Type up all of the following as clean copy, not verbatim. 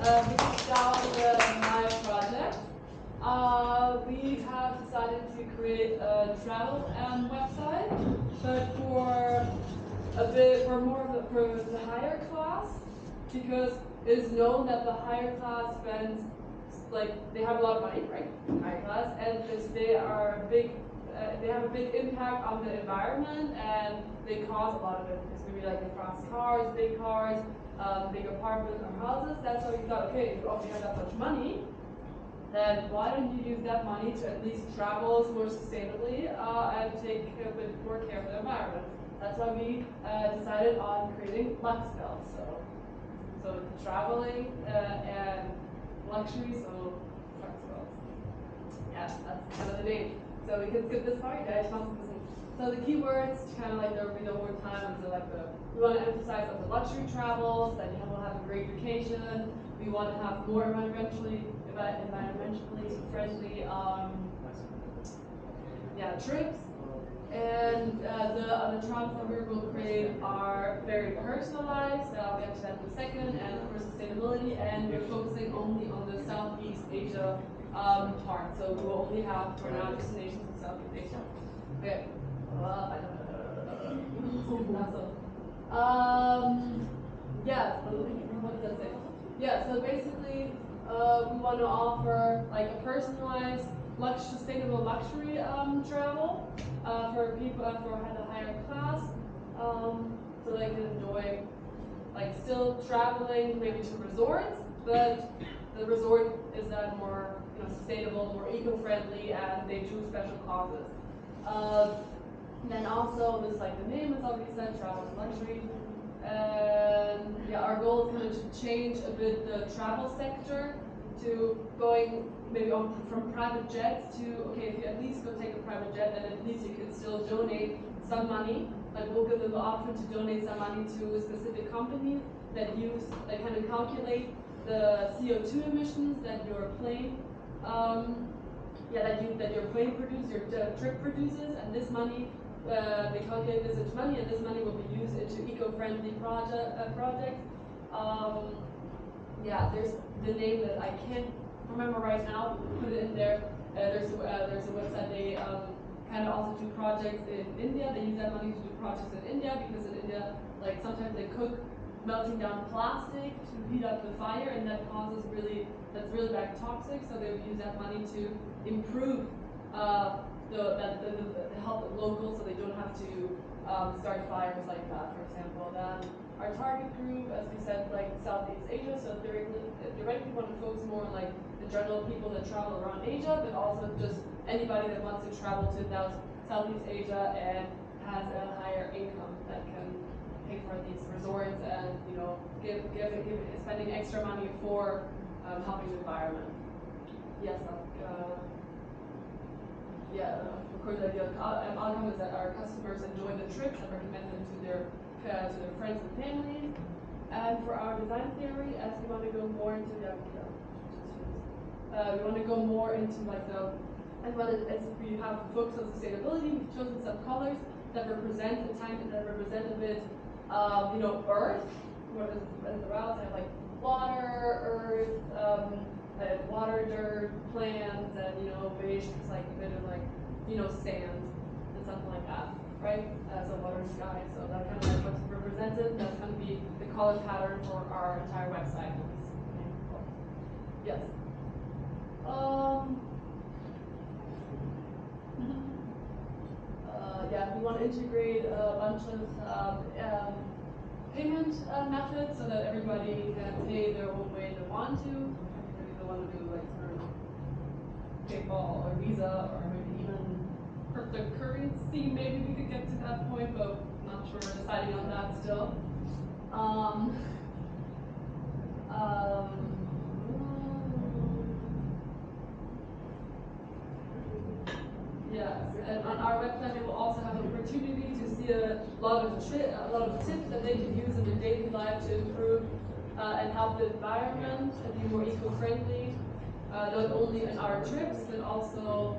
Because down my project, we have decided to create a travel website, but for more of the higher class, because it is known that the higher class spends, like, they have a lot of money, right? Higher class, and they are big. They have a big impact on the environment, and they cause a lot of it. It's maybe like across cars, big apartments or houses. That's why we thought, okay, if you already have that much money, then why don't you use that money to at least travel more sustainably and take a bit more care of the environment. That's why we decided on creating Luxbelt. So traveling and luxury, so Luxbelt. Yeah, that's kind of the name. So we can skip this part. So the keywords, kind of like there will be no more time. So like we want to emphasize on the luxury travels, that you will have a great vacation. We want to have more environmentally friendly trips. And the travels that we will create are very personalized. I'll get to that in a second. And of course, sustainability. And we're focusing only on the Southeast Asia part. So we will only have for now destinations in Southeast Asia. Okay. What does that say? Yeah, so basically we want to offer like a personalized sustainable luxury travel for people for the higher class, so they can enjoy like still traveling maybe to resorts, but the resort is then more sustainable, more eco-friendly, and they choose special causes. Then also this, like the name is already said, travel to luxury. And yeah, our goal is kind of to change a bit the travel sector to going maybe from private jets to, okay, if you at least go take a private jet, then at least you can still donate some money. Like we'll give them the option to donate some money to specific companies that kind of calculate the CO2 emissions that your plane that your plane produces, your trip produces, and this money, they calculate this into money, and this money will be used into eco-friendly projects. There's the name that I can't remember right now. Put it in there. There's a website. They kind of also do projects in India. They use that money to do projects in India because in India, like sometimes they cook melting down plastic to heat up the fire, and that's really bad toxic. So they would use that money to improve the health of locals, so they don't have to start fires like that, for example. Then our target group, as we said, like Southeast Asia. So theoretically, want to focus more on like the general people that travel around Asia, but also just anybody that wants to travel to Southeast Asia and has a higher income that can pay for these resorts and spending extra money for helping the environment. Yes. Of course, the outcome is that our customers enjoy the trips and recommend them to their friends and families. And for our design theory, as we want to go more into we want to go more into like as we have focus on sustainability, we've chosen some colors that represent a bit Earth. What is around? They have like water, Earth, water, dirt, plants, and beige is like a bit of like sand and something like that, right? So water and sky. So that kind of like what's represented. That's going to be the color pattern for our entire website. Yes. We want to integrate a bunch of payment methods so that everybody can pay their own way they want to. Maybe they want to do like PayPal or Visa or maybe even cryptocurrency. Maybe we could get to that point, but not sure. We're deciding on that still. Yes, and on our website we will also have an opportunity to see a lot of tips that they can use in their daily life to improve and help the environment and be more eco-friendly, not only in our trips but also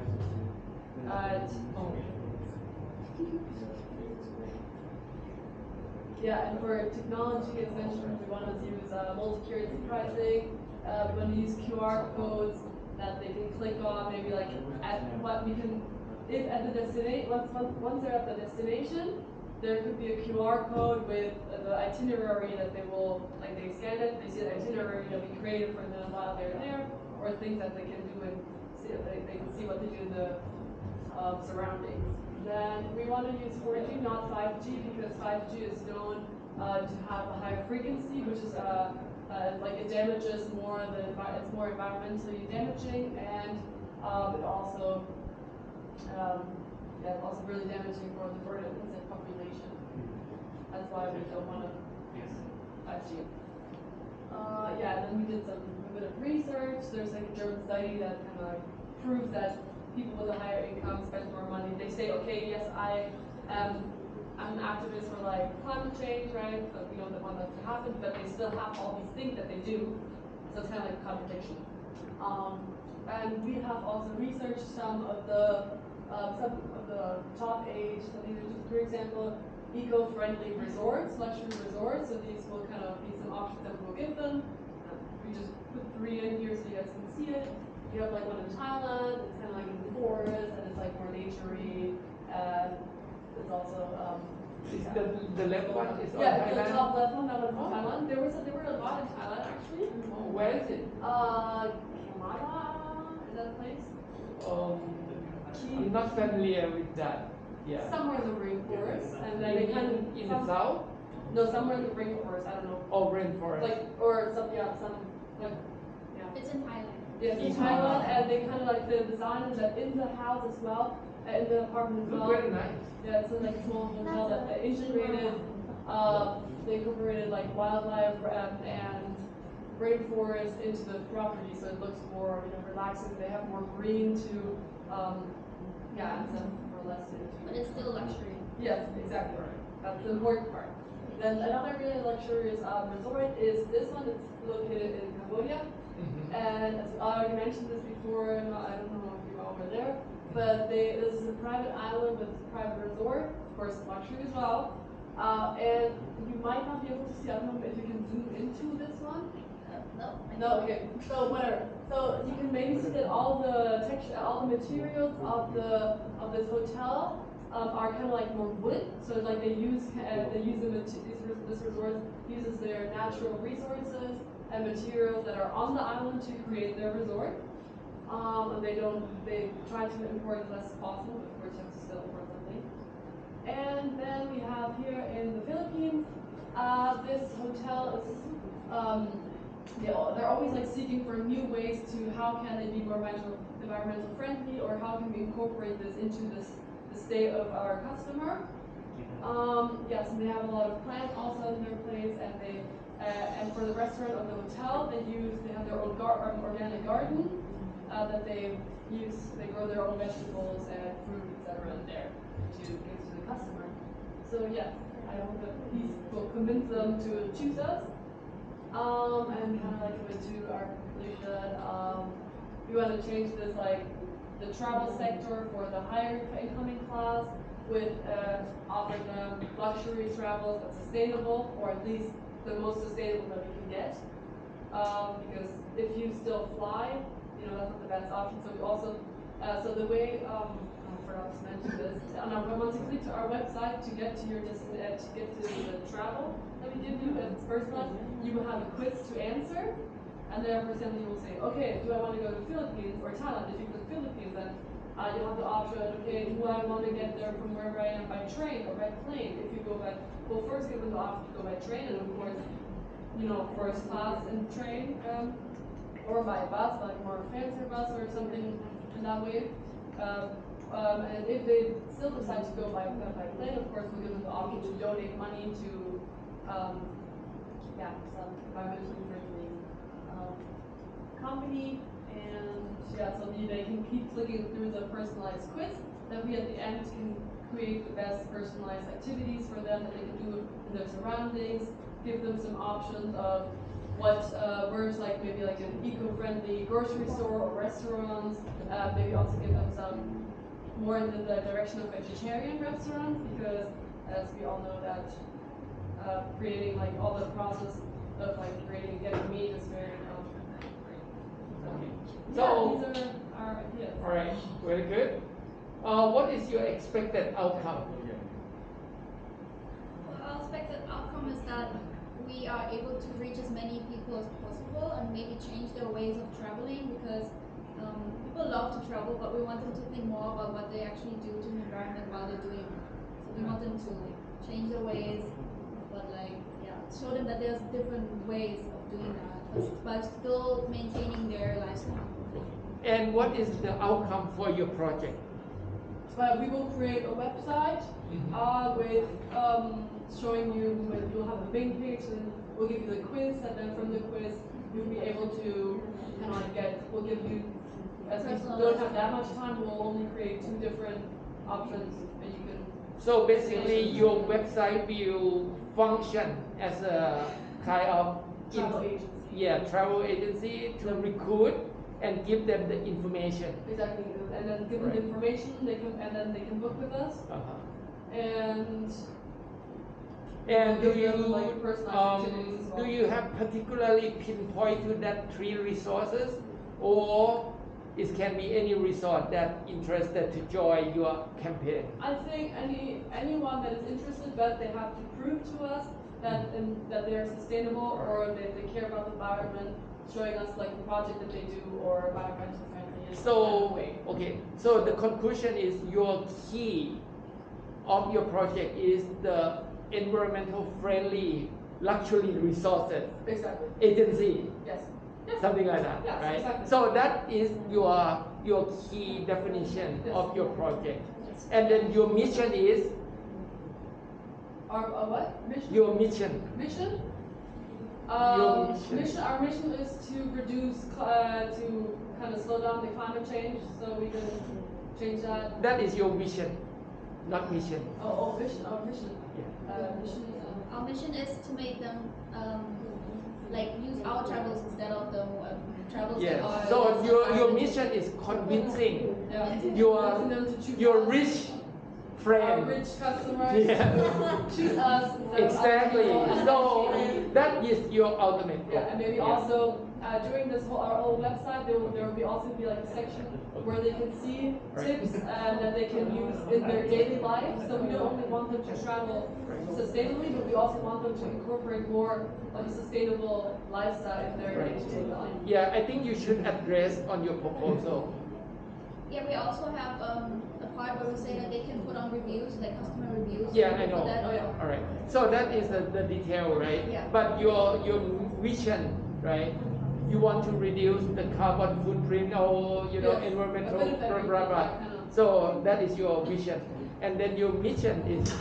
at home. And for technology, essentially, we want to use multi-currency pricing, we want to use QR codes that they can click on, maybe like at what we can, if at the destination, once they're at the destination, there could be a QR code with the itinerary that they will, like they scan it, they see the itinerary that we created for them while they're there, or things that they can do and see, they can see what they do in the surroundings. Then we want to use 4G, not 5G, because 5G is known to have a higher frequency, which is like it damages more, it's more environmentally damaging, and it also it's also really damaging for the insect population. That's why we don't want to 5G. Yeah, and then we did a bit of research. There's like a German study that kind of like proves that people with a higher income spend more money. They say, okay, yes, I'm an activist for like climate change, right? But we don't want that to happen, but they still have all these things that they do. So it's kind of like a contradiction. And we have also researched some of the top age. So these are just, for example, eco-friendly resorts, luxury resorts. So these will kind of be some options that we'll give them. We just put 3 in here so you guys can see it. You have like one in Thailand. It's kind of like in the forest, and it's like more naturey. And it's also the left one is on yeah, Thailand? The top left one, that one's in Thailand. There were a lot in Thailand actually. Oh, where is it? Kamara, is that a place? I'm not familiar with that. Yeah. Somewhere in the rainforest, and then they kind of in the south. No, somewhere in the rainforest. I don't know. Oh, rainforest. Like or some yeah. It's in Thailand. Yeah, it's in Thailand, and they kind of like the design is that in the house as well, in the apartment as well. Very nice. Yeah, it's like a small hotel that they integrated. They incorporated like wildlife and rainforest into the property, so it looks more relaxing. They have more green to yeah, and some more less into. But it's still luxury. Yes, exactly. That's the important part. Then another really luxurious resort is this one. It's located in Cambodia. And as I already mentioned this before, I don't know if you all were there, but this is a private island with a private resort, of course luxury as well. And you might not be able to see, I don't know if you can zoom into this one. No, okay. So whatever. So you can maybe see that all the texture, all the materials of this hotel are kind of like more wood. So it's like this resort uses their natural resources and materials that are on the island to create their resort. And they try to import as less as possible, but of course you have to still import something. And then we have here in the Philippines, this hotel is, they're always like seeking for new ways to how can they be more environmental friendly, or how can we incorporate this into the stay of our customer. Yes, and they have a lot of plants also in their place, and they and for the restaurant of the hotel, they have their own organic garden that they use. They grow their own vegetables and fruit, etc. in there to give to the customer. So yes, I hope that these will convince them to choose us. And kind of like coming to our conclusion, we want to change this like the travel sector for the higher incoming class with offering them luxury travels that's sustainable, or at least the most sustainable that we can get. Because if you still fly, that's not the best option. So we also, so the way, I forgot to mention this, once you click to our website to get to your to get to the travel that we give you as personalized, you will have a quiz to answer. And there, for example, you will say, okay, do I want to go to Philippines or Thailand? If you click Philippines, then you'll have the option, okay, do I want to get there from wherever I am by train or by plane? If you go by, well, first give them the option to go by train, and of course, first class in train, or by bus, like more fancier bus or something in that way. And if they still decide to go by plane, of course, we'll give them the option to donate money to, some environmentally friendly company. And so they can keep clicking through the personalized quiz. Then we at the end can create the best personalized activities for them that they can do in their surroundings, give them some options of what words like maybe like an eco-friendly grocery store or restaurants, maybe also give them some more in the direction of vegetarian restaurants, because as we all know that creating like all the process of like creating and getting meat is very So, these are our ideas. all right, very good. What is your expected outcome? Well, our expected outcome is that we are able to reach as many people as possible and maybe change their ways of traveling, because people love to travel, but we want them to think more about what they actually do to the environment while they're doing it. So we want them to change their ways, but show them that there's different ways of doing that, but still maintaining their lifestyle. And what is the outcome for your project? We will create a website with showing you, you'll have a main page, and we'll give you the quiz, and then from the quiz you'll be able to kind of like we'll give you, as we don't have that much time, we'll only create 2 different options that you can. So basically your website will function as a kind of Travel agency. Yeah, travel agency to recruit and give them the information. Exactly, and then give them the information, and then they can book with us. And do give you them, like, personalized activities as well. do you have particularly pinpoint to that 3 resources, or it can be any resort that interested to join your campaign? I think anyone that is interested, but they have to prove to us that they are sustainable, or that they care about the environment, showing us like the project that they do or environmental friendly. So okay, so the conclusion is your key of your project is the environmental friendly luxury resources Exactly. agency. Yes. Something like that, Yes, right? exactly. So that is your key definition of your project, and then your mission is Our what? Mission? your mission. Mission? Your mission. Our mission is to reduce, to kind of slow down the climate change, so we can change that. That is your vision, not mission. Mission. Our mission. Mission. Our mission is to make them use our travels instead of the travels Yes. that are. So your mission is convincing Yeah. your rich Our friend. rich customers Yeah. to choose us. instead of Exactly. other people. So that is your ultimate goal. Yeah, and maybe also during this our whole website, there will be also be like a section where they can see tips that they can use in their daily life. So we don't only want them to travel sustainably, but we also want them to incorporate more of a sustainable lifestyle in their day-to-day life. Yeah, I think you should address on your proposal. Yeah, we also have a part where we say that they can put on reviews, like customer reviews. Yeah, I know. That, All right. So that is the detail, right? Yeah. But your vision, right? You want to reduce the carbon footprint or Yes, environmental a bit of blah everything, blah blah. yeah, kind of. So that is your vision, and then your mission is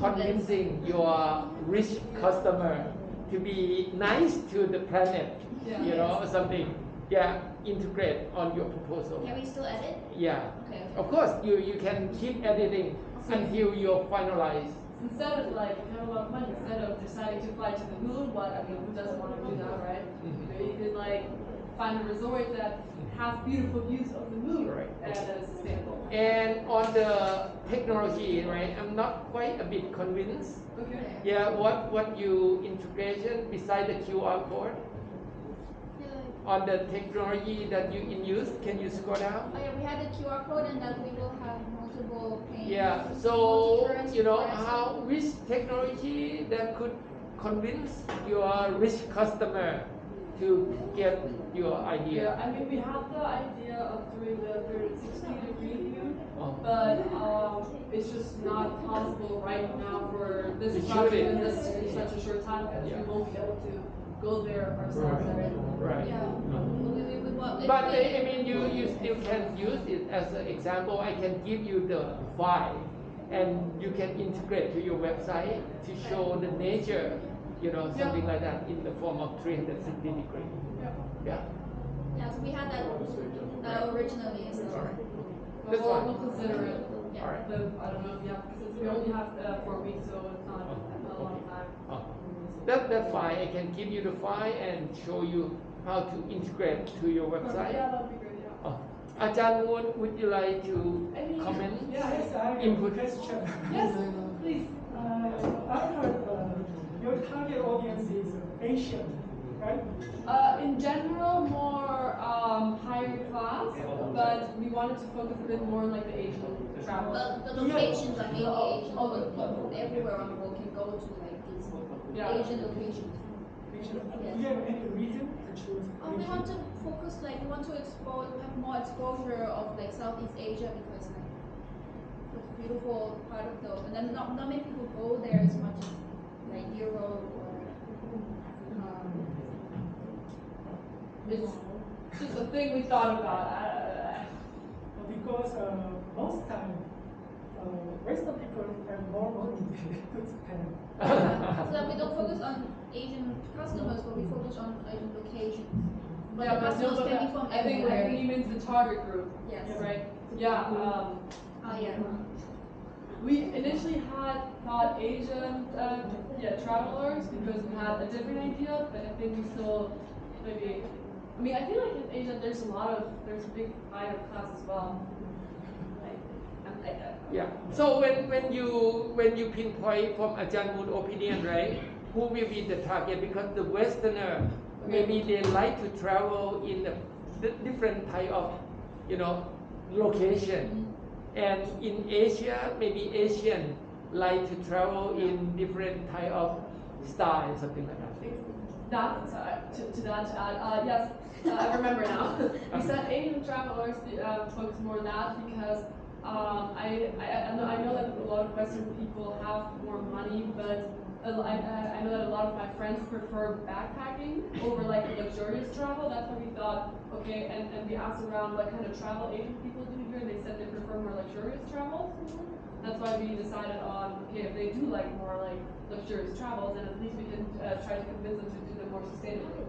convincing your rich customer to be nice to the planet. Yeah. Or something. Yeah, integrate on your proposal. Can we still edit? Yeah. Okay. Of course, you can keep editing until you finalize. Instead of like, if you have a lot of money, instead of deciding to fly to the moon, who doesn't want to do that, right? Maybe you could like find a resort that has beautiful views of the moon, Right. and that is sustainable. And on the technology, right? I'm not quite a bit convinced. Okay. Yeah, what you integration beside the QR code on the technology that you in use? Can you scroll down? Oh yeah, we had the QR code and that we will have multiple payments. Yeah. So multi-currency pricing. how which technology that could convince your rich customer to get your idea? Yeah, I mean, we have the idea of doing the 360-degree view, Oh. but it's just not possible right now for this To shoot project it. in such a short time, because Yeah. we won't be able to go there ourselves. Right. Yeah. We want, if But we- I mean, you still can use it as an example. I can give you the file, and you can integrate to your website to show the nature, something like that in the form of 360 degree. Yeah. Yeah, so we had that originally. So. That's fine. We'll consider it. Yeah. All right. But I don't know if you have, since we only have 4 weeks, so it's not a long time. Oh. That's fine. I can give you the file and show you how to integrate to your website. Yeah, that would be great. Yeah. Oh. Ajahn, would you like to comment? Yes, I have Input. a question. Yes, please. I heard your target audience is Asian, right? In general, more higher class wanted to focus a bit more on like the Asian travel. Well, the locations are mainly Asian, Oh, but people from everywhere on the world can go to like these Yeah. Asian locations. Do you have any reason to choose? We want to focus, like, we want to have more exposure of like Southeast Asia because like it's a beautiful part of the, and then not many people go there as much as like Europe or It's just a thing we thought about. Because most time, Western people have more money to spend. so that we don't focus on Asian customers, but we focus on Asian locations. But the customers but can be from I think everywhere. he means the target group. Yes. Right. Yeah. Yeah. We initially had thought Asian travelers because we had a different idea, but I think we still maybe. I mean, I feel like in Asia there's a big higher class as well. Yeah. So when you pinpoint from Ajahn Moon's opinion, right? Who will be the target? Because the Westerner maybe they like to travel in a different type of, location, and in Asia maybe Asian like to travel in different type of style, something like that. To add, yes, I remember now. We said Asian travelers focus more on that because I know that a lot of Western people have more money, but I know that a lot of my friends prefer backpacking over like luxurious travel. That's why we thought, okay, and we asked around what kind of travel Asian people do here, and they said they prefer more luxurious travel. That's why we decided on, okay, if they do like more like luxurious travels, then at least we can try to convince them to do them more sustainably.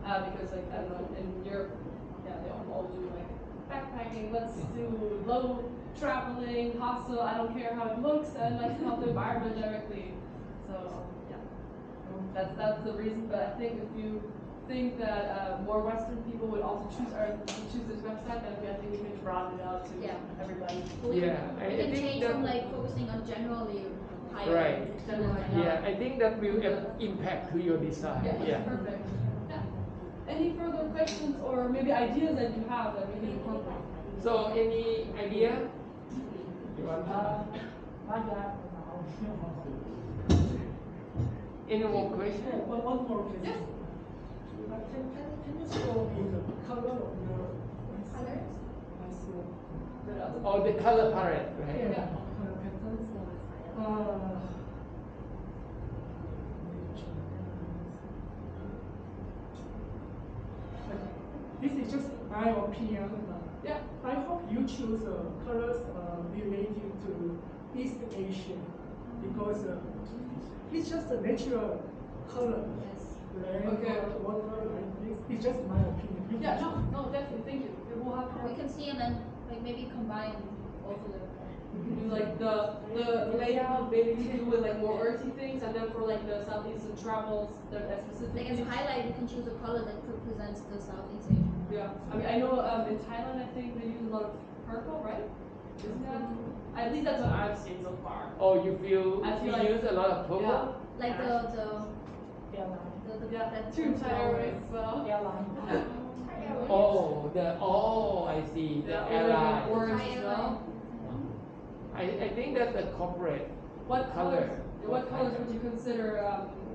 Because like, I don't know, in Europe, yeah, they all do like backpacking, let's do low traveling, hostel, I don't care how it looks, and let's help the environment directly. So yeah, that's the reason. But I think if you think that more Western people would also choose this website, then I think we can broaden it out to everybody. We Yeah, I can think change that- from like focusing on generally higher. Right. generally Yeah, I think that will impact to your design. Yeah. Perfect. Yeah. Any further questions or maybe ideas that you have that we can incorporate? So any idea? You want any more questions? One more question. Yes. Can you show me the color of your Colors? Or the color palette, right? Yeah. color patterns? This is just my opinion. Yeah. I hope you choose colors related to East Asia because it's just a natural color. Yes. Red, Okay. water, like this. It's just my opinion. You Yeah, can no, definitely. Thank you. We'll have We can see and then like maybe combine both of them. do like the layout, maybe you do with like more earthy things, and then for like the southeastern travels, that specific. Like as a highlight, you can choose a color that represents the Southeast Asian. Yeah, I mean, I know in Thailand, I think they use a lot of purple, right? Isn't that? At least that's what I've seen so far. Oh, you feel I feel you like- use a lot of purple? Yeah. Like Yeah, that too tired as well. Oh, I see. The Yeah, airline. orange as well. I think that's the corporate What color. What colors would you consider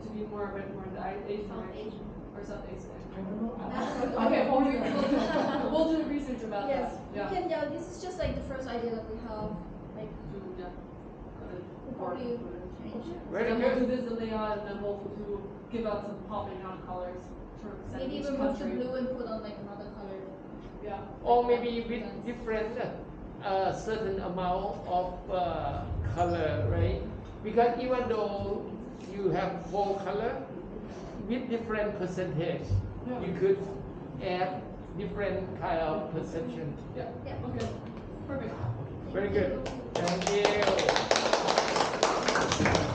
to be more of it, more in the Asian South direction? Asian. Or South Asian? I don't know. Okay, we'll do research about Yes, that. we Yeah. can. Yeah, this is just like the first idea that we have. Like Yeah. we'll probably change. Very And we'll do good. this in layout, and then we'll do give out some popping out colors for Maybe each remove the country. blue and put on like another color. Yeah. Or maybe with different certain amount of color, right? Because even though you have four color with different percentage, Yeah. you could add different kind of perception. Yeah. Yeah. Okay. Perfect. Very good. Thank you.